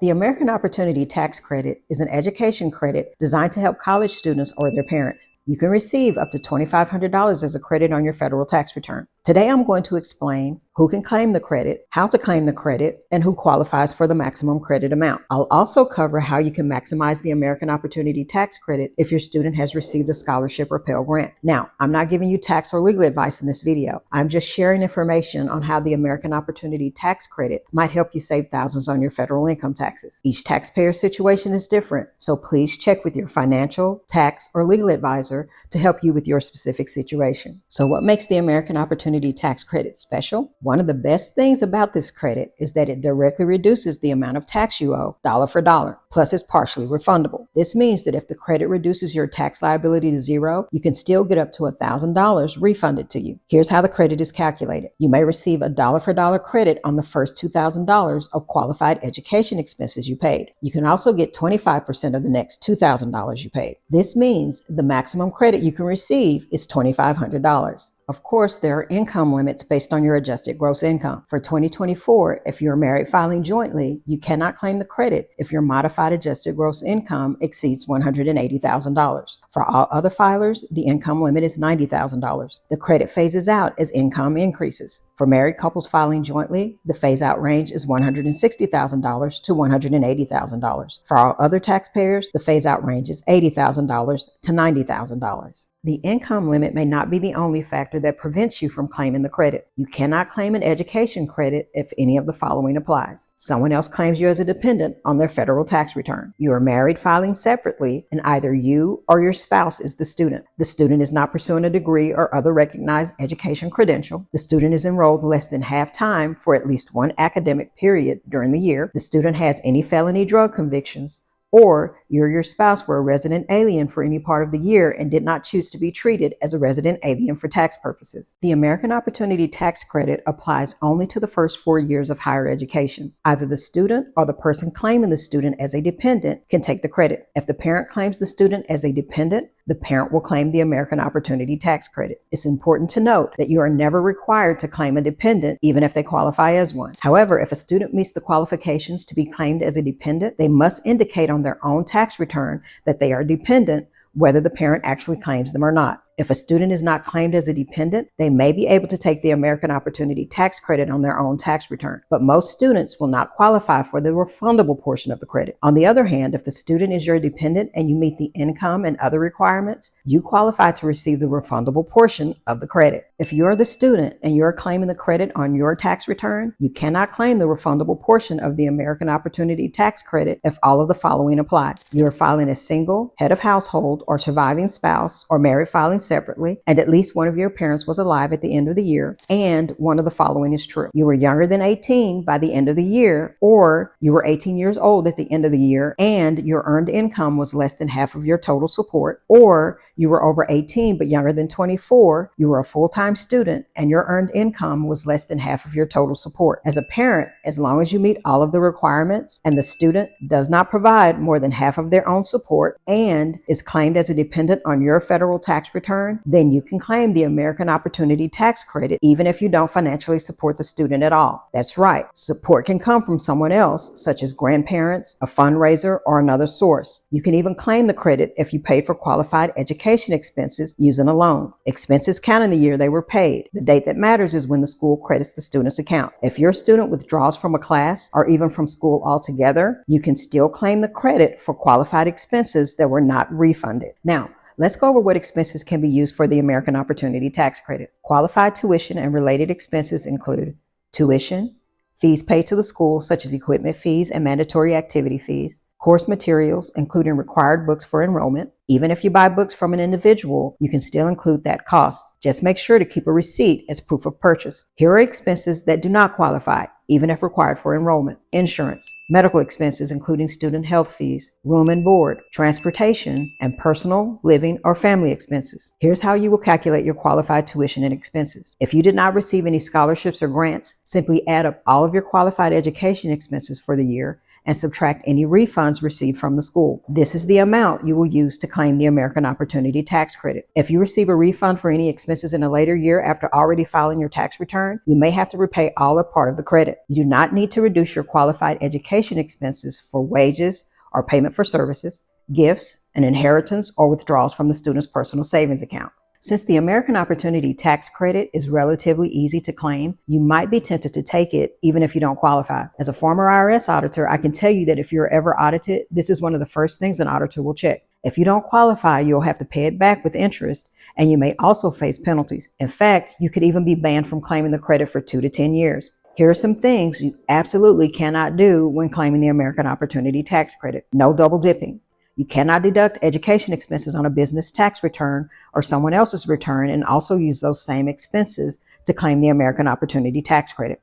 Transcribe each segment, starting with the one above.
The American Opportunity Tax Credit is an education credit designed to help college students or their parents. You can receive up to $2,500 as a credit on your federal tax return. Today, I'm going to explain who can claim the credit, how to claim the credit, and who qualifies for the maximum credit amount. I'll also cover how you can maximize the American Opportunity Tax Credit if your student has received a scholarship or Pell Grant. Now, I'm not giving you tax or legal advice in this video. I'm just sharing information on how the American Opportunity Tax Credit might help you save thousands on your federal income taxes. Each taxpayer's situation is different, so please check with your financial, tax, or legal advisor to help you with your specific situation. So what makes the American Opportunity Tax Credit special? One of the best things about this credit is that it directly reduces the amount of tax you owe, dollar for dollar, plus it's partially refundable. This means that if the credit reduces your tax liability to zero, you can still get up to $1,000 refunded to you. Here's how the credit is calculated. You may receive a dollar for dollar credit on the first $2,000 of qualified education expenses you paid. You can also get 25% of the next $2,000 you paid. This means the maximum credit you can receive is $2,500. Of course, there are income limits based on your adjusted gross income. For 2024, if you're married filing jointly, you cannot claim the credit if your modified adjusted gross income exceeds $180,000. For all other filers, the income limit is $90,000. The credit phases out as income increases. For married couples filing jointly, the phase-out range is $160,000 to $180,000. For all other taxpayers, the phase-out range is $80,000 to $90,000. The income limit may not be the only factor that prevents you from claiming the credit. You cannot claim an education credit if any of the following applies. Someone else claims you as a dependent on their federal tax return. You are married filing separately, and either you or your spouse is the student. The student is not pursuing a degree or other recognized education credential. The student is enrolled less than half time for at least one academic period during the year. The student has any felony drug convictions, or you or your spouse were a resident alien for any part of the year and did not choose to be treated as a resident alien for tax purposes. The American Opportunity Tax Credit applies only to the first 4 years of higher education. Either the student or the person claiming the student as a dependent can take the credit. If the parent claims the student as a dependent, the parent will claim the American Opportunity Tax Credit. It's important to note that you are never required to claim a dependent, even if they qualify as one. However, if a student meets the qualifications to be claimed as a dependent, they must indicate on their own tax return that they are dependent, whether the parent actually claims them or not. If a student is not claimed as a dependent, they may be able to take the American Opportunity Tax Credit on their own tax return, but most students will not qualify for the refundable portion of the credit. On the other hand, if the student is your dependent and you meet the income and other requirements, you qualify to receive the refundable portion of the credit. If you're the student and you're claiming the credit on your tax return, you cannot claim the refundable portion of the American Opportunity Tax Credit if all of the following apply. You are filing as single, head of household, or surviving spouse, or married filing separately, and at least one of your parents was alive at the end of the year, and one of the following is true. You were younger than 18 by the end of the year, or you were 18 years old at the end of the year, and your earned income was less than half of your total support, or you were over 18 but younger than 24, you were a full-time student, and your earned income was less than half of your total support. As a parent, as long as you meet all of the requirements and the student does not provide more than half of their own support and is claimed as a dependent on your federal tax return, then you can claim the American Opportunity Tax Credit even if you don't financially support the student at all. That's right. Support can come from someone else, such as grandparents, a fundraiser, or another source. You can even claim the credit if you paid for qualified education expenses using a loan. Expenses count in the year they were paid. The date that matters is when the school credits the student's account. If your student withdraws from a class or even from school altogether, you can still claim the credit for qualified expenses that were not refunded. Now, let's go over what expenses can be used for the American Opportunity Tax Credit. Qualified tuition and related expenses include tuition, fees paid to the school such as equipment fees and mandatory activity fees, course materials, including required books for enrollment. Even if you buy books from an individual, you can still include that cost. Just make sure to keep a receipt as proof of purchase. Here are expenses that do not qualify, even if required for enrollment: insurance, medical expenses including student health fees, room and board, transportation, and personal, living, or family expenses. Here's how you will calculate your qualified tuition and expenses. If you did not receive any scholarships or grants, simply add up all of your qualified education expenses for the year and subtract any refunds received from the school. This is the amount you will use to claim the American Opportunity Tax Credit. If you receive a refund for any expenses in a later year after already filing your tax return, you may have to repay all or part of the credit. You do not need to reduce your qualified education expenses for wages or payment for services, gifts, an inheritance, or withdrawals from the student's personal savings account. Since the American Opportunity Tax Credit is relatively easy to claim, you might be tempted to take it even if you don't qualify. As a former IRS auditor, I can tell you that if you're ever audited, this is one of the first things an auditor will check. If you don't qualify, you'll have to pay it back with interest, and you may also face penalties. In fact, you could even be banned from claiming the credit for 2 to 10 years. Here are some things you absolutely cannot do when claiming the American Opportunity Tax Credit. No double dipping. You cannot deduct education expenses on a business tax return or someone else's return and also use those same expenses to claim the American Opportunity Tax Credit.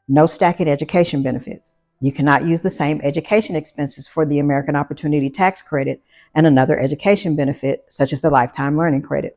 No stacking education benefits. You cannot use the same education expenses for the American Opportunity Tax Credit and another education benefit, such as the Lifetime Learning Credit.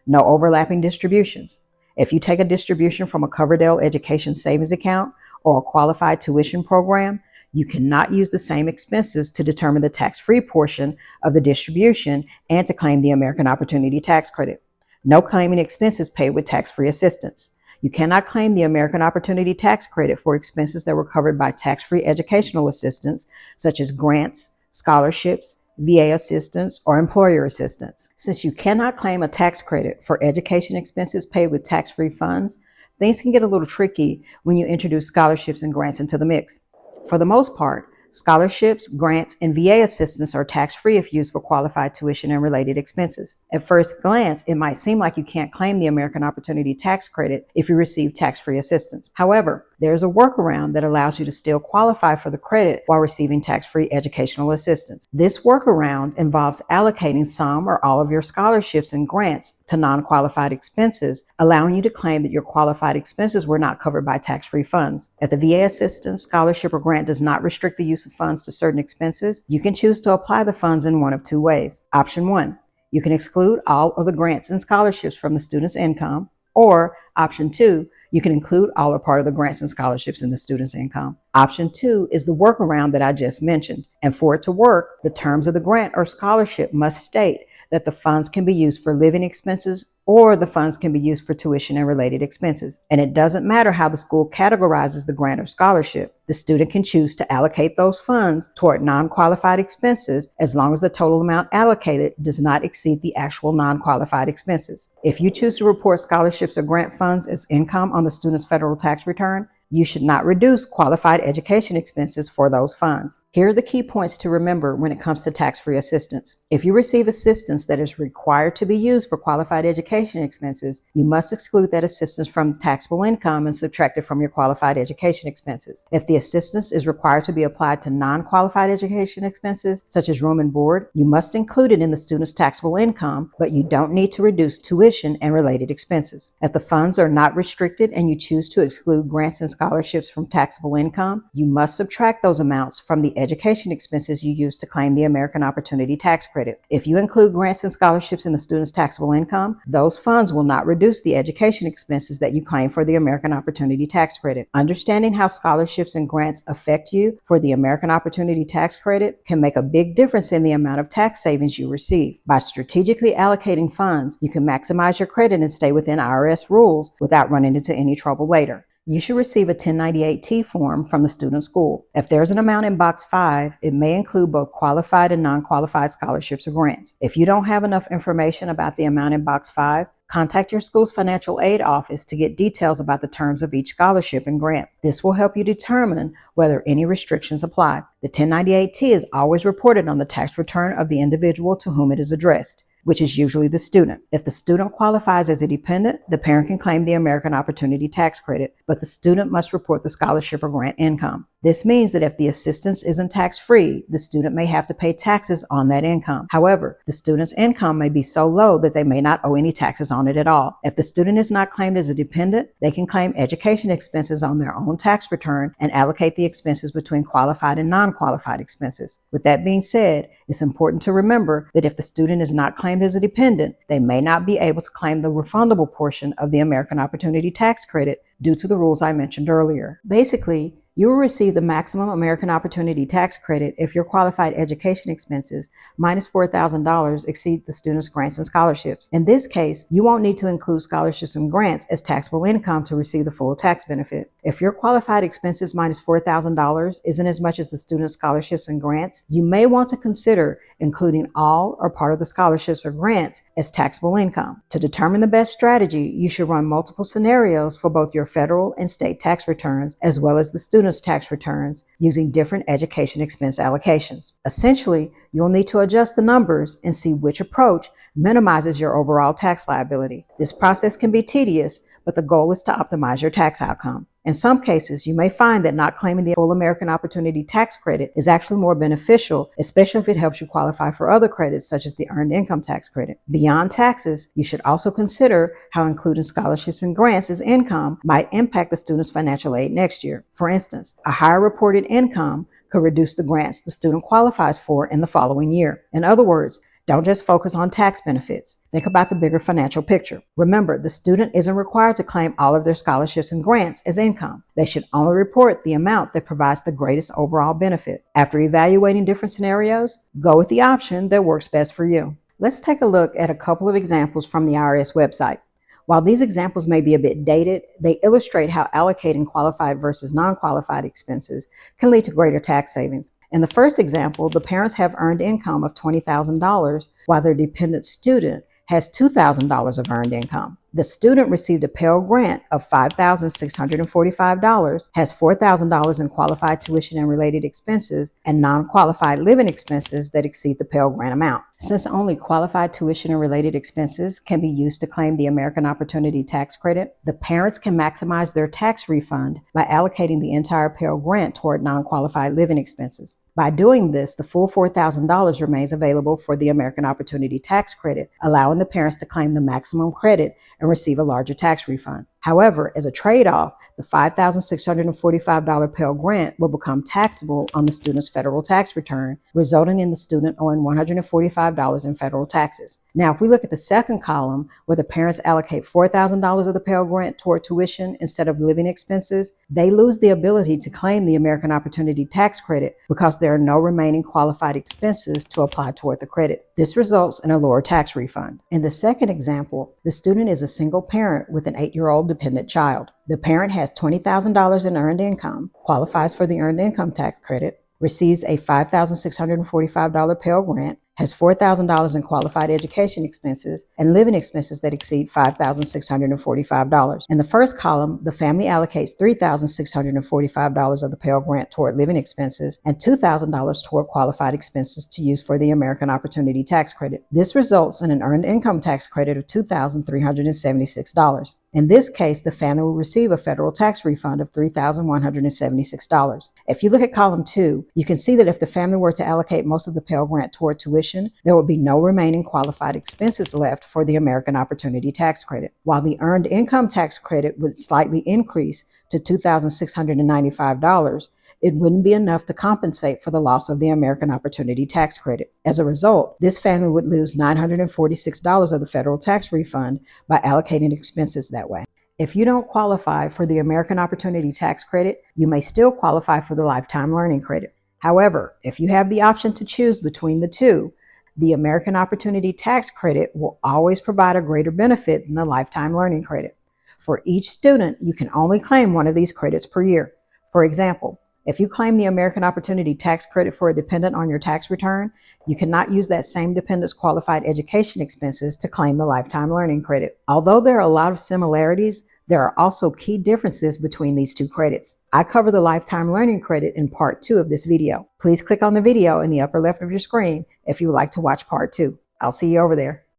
No overlapping distributions. If you take a distribution from a Coverdell Education Savings Account or a qualified tuition program, you cannot use the same expenses to determine the tax-free portion of the distribution and to claim the American Opportunity Tax Credit. No claiming expenses paid with tax-free assistance. You cannot claim the American Opportunity Tax Credit for expenses that were covered by tax-free educational assistance, such as grants, scholarships, VA assistance, or employer assistance. Since you cannot claim a tax credit for education expenses paid with tax-free funds, things can get a little tricky when you introduce scholarships and grants into the mix. For the most part, scholarships, grants, and VA assistance are tax-free if used for qualified tuition and related expenses. At first glance, it might seem like you can't claim the American Opportunity Tax Credit if you receive tax-free assistance. However, there's a workaround that allows you to still qualify for the credit while receiving tax-free educational assistance. This workaround involves allocating some or all of your scholarships and grants to non-qualified expenses, allowing you to claim that your qualified expenses were not covered by tax-free funds. If the VA assistance, scholarship, or grant does not restrict the use of funds to certain expenses, you can choose to apply the funds in one of two ways. Option 1, you can exclude all of the grants and scholarships from the student's income, or Option 2, you can include all or part of the grants and scholarships in the student's income. Option 2 is the workaround that I just mentioned, and for it to work, the terms of the grant or scholarship must state that the funds can be used for living expenses or the funds can be used for tuition and related expenses. And it doesn't matter how the school categorizes the grant or scholarship. The student can choose to allocate those funds toward non-qualified expenses as long as the total amount allocated does not exceed the actual non-qualified expenses. If you choose to report scholarships or grant funds as income on the student's federal tax return, you should not reduce qualified education expenses for those funds. Here are the key points to remember when it comes to tax-free assistance. If you receive assistance that is required to be used for qualified education expenses, you must exclude that assistance from taxable income and subtract it from your qualified education expenses. If the assistance is required to be applied to non-qualified education expenses, such as room and board, you must include it in the student's taxable income, but you don't need to reduce tuition and related expenses. If the funds are not restricted and you choose to exclude grants and scholarships from taxable income, you must subtract those amounts from the education expenses you use to claim the American Opportunity Tax Credit. If you include grants and scholarships in the student's taxable income, those funds will not reduce the education expenses that you claim for the American Opportunity Tax Credit. Understanding how scholarships and grants affect you for the American Opportunity Tax Credit can make a big difference in the amount of tax savings you receive. By strategically allocating funds, you can maximize your credit and stay within IRS rules without running into any trouble later. You should receive a 1098-T form from the student school. If there's an amount in Box 5, it may include both qualified and non-qualified scholarships or grants. If you don't have enough information about the amount in Box 5, contact your school's financial aid office to get details about the terms of each scholarship and grant. This will help you determine whether any restrictions apply. The 1098-T is always reported on the tax return of the individual to whom it is addressed, which is usually the student. If the student qualifies as a dependent, the parent can claim the American Opportunity Tax Credit, but the student must report the scholarship or grant income. This means that if the assistance isn't tax-free, the student may have to pay taxes on that income. However, the student's income may be so low that they may not owe any taxes on it at all. If the student is not claimed as a dependent, they can claim education expenses on their own tax return and allocate the expenses between qualified and non-qualified expenses. With that being said, it's important to remember that if the student is not claimed as a dependent, they may not be able to claim the refundable portion of the American Opportunity Tax Credit due to the rules I mentioned earlier. Basically, You will receive the maximum American Opportunity Tax Credit if your qualified education expenses minus $4,000 exceed the student's grants and scholarships. In this case, you won't need to include scholarships and grants as taxable income to receive the full tax benefit. If your qualified expenses minus $4,000 isn't as much as the student's scholarships and grants, you may want to consider including all or part of the scholarships or grants as taxable income. To determine the best strategy, you should run multiple scenarios for both your federal and state tax returns, as well as the student's tax returns, using different education expense allocations. Essentially, you'll need to adjust the numbers and see which approach minimizes your overall tax liability. This process can be tedious, but the goal is to optimize your tax outcome. In some cases, you may find that not claiming the full American Opportunity Tax Credit is actually more beneficial, especially if it helps you qualify for other credits such as the Earned Income Tax Credit. Beyond taxes, you should also consider how including scholarships and grants as income might impact the student's financial aid next year. For instance, a higher reported income could reduce the grants the student qualifies for in the following year. In other words, don't just focus on tax benefits. Think about the bigger financial picture. Remember, the student isn't required to claim all of their scholarships and grants as income. They should only report the amount that provides the greatest overall benefit. After evaluating different scenarios, go with the option that works best for you. Let's take a look at a couple of examples from the IRS website. While these examples may be a bit dated, they illustrate how allocating qualified versus non-qualified expenses can lead to greater tax savings. In the first example, the parents have earned income of $20,000 while their dependent student has $2,000 of earned income. The student received a Pell Grant of $5,645, has $4,000 in qualified tuition and related expenses, and non-qualified living expenses that exceed the Pell Grant amount. Since only qualified tuition and related expenses can be used to claim the American Opportunity Tax Credit, the parents can maximize their tax refund by allocating the entire Pell Grant toward non-qualified living expenses. By doing this, the full $4,000 remains available for the American Opportunity Tax Credit, allowing the parents to claim the maximum credit and receive a larger tax refund. However, as a trade-off, the $5,645 Pell Grant will become taxable on the student's federal tax return, resulting in the student owing $145 in federal taxes. Now, if we look at the second column, where the parents allocate $4,000 of the Pell Grant toward tuition instead of living expenses, they lose the ability to claim the American Opportunity Tax Credit because there are no remaining qualified expenses to apply toward the credit. This results in a lower tax refund. In the second example, the student is a single parent with an 8-year-old dependent child. The parent has $20,000 in earned income, qualifies for the Earned Income Tax Credit, receives a $5,645 Pell Grant, has $4,000 in qualified education expenses and living expenses that exceed $5,645. In the first column, the family allocates $3,645 of the Pell Grant toward living expenses and $2,000 toward qualified expenses to use for the American Opportunity Tax Credit. This results in an Earned Income Tax Credit of $2,376. In this case, the family will receive a federal tax refund of $3,176. If you look at column 2, you can see that if the family were to allocate most of the Pell Grant toward tuition, there would be no remaining qualified expenses left for the American Opportunity Tax Credit. While the Earned Income Tax Credit would slightly increase to $2,695, it wouldn't be enough to compensate for the loss of the American Opportunity Tax Credit. As a result, this family would lose $946 of the federal tax refund by allocating expenses that way. If you don't qualify for the American Opportunity Tax Credit, you may still qualify for the Lifetime Learning Credit. However, if you have the option to choose between the two, the American Opportunity Tax Credit will always provide a greater benefit than the Lifetime Learning Credit. For each student, you can only claim one of these credits per year. For example, if you claim the American Opportunity Tax Credit for a dependent on your tax return, you cannot use that same dependent's qualified education expenses to claim the Lifetime Learning Credit. Although there are a lot of similarities, there are also key differences between these two credits. I cover the Lifetime Learning Credit in part 2 of this video. Please click on the video in the upper left of your screen if you would like to watch part 2. I'll see you over there.